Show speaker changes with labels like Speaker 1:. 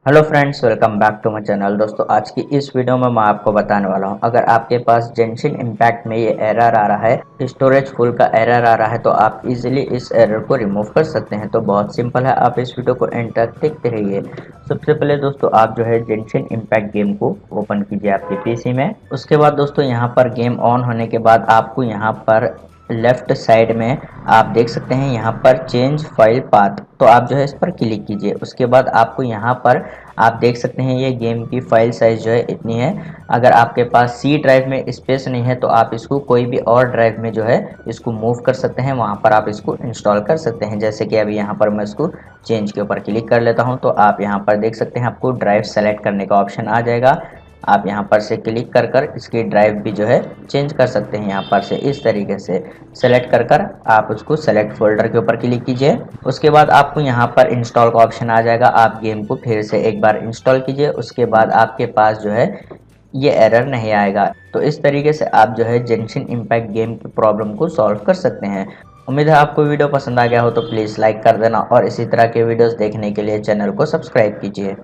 Speaker 1: Hello friends, welcome back to my channel. दोस्तों, आज की इस वीडियो में मैं आपको बताने वाला हूं, अगर आपके पास जेंशिन इम्पैक्ट में ये एरर आ रहा है, स्टोरेज फुल का एरर आ रहा है, तो आप इजीली इस एरर को रिमूव कर सकते हैं। तो बहुत सिंपल है, आप इस वीडियो को एंड तक देखते रहिए। सबसे पहले दोस्तों, आप जो है जेंशिन इम्पैक्ट गेम को ओपन कीजिए आपके पीसी में। उसके बाद दोस्तों, यहाँ पर गेम ऑन होने के बाद आपको यहाँ पर लेफ्ट साइड में आप देख सकते हैं यहाँ पर चेंज फाइल पाथ, तो आप जो है इस पर क्लिक कीजिए। उसके बाद आपको यहाँ पर आप देख सकते हैं ये गेम की फाइल साइज जो है इतनी है। अगर आपके पास सी ड्राइव में स्पेस नहीं है तो आप इसको कोई भी और ड्राइव में जो है इसको मूव कर सकते हैं, वहाँ पर आप इसको इंस्टॉल कर सकते हैं। जैसे कि अभी यहाँ पर मैं इसको चेंज के ऊपर क्लिक कर लेता हूँ, तो आप यहाँ पर देख सकते हैं आपको ड्राइव सेलेक्ट करने का ऑप्शन आ जाएगा। आप यहाँ पर से क्लिक कर कर इसकी ड्राइव भी जो है चेंज कर सकते हैं। यहाँ पर से इस तरीके से सेलेक्ट कर कर आप उसको सेलेक्ट फोल्डर के ऊपर क्लिक कीजिए। उसके बाद आपको यहाँ पर इंस्टॉल का ऑप्शन आ जाएगा, आप गेम को फिर से एक बार इंस्टॉल कीजिए। उसके बाद आपके पास जो है ये एरर नहीं आएगा। तो इस तरीके से आप जो है जेंशिन इम्पैक्ट गेम की प्रॉब्लम को सॉल्व कर सकते हैं। उम्मीद है आपको वीडियो पसंद आ गया हो, तो प्लीज़ लाइक कर देना और इसी तरह के वीडियोस देखने के लिए चैनल को सब्सक्राइब कीजिए।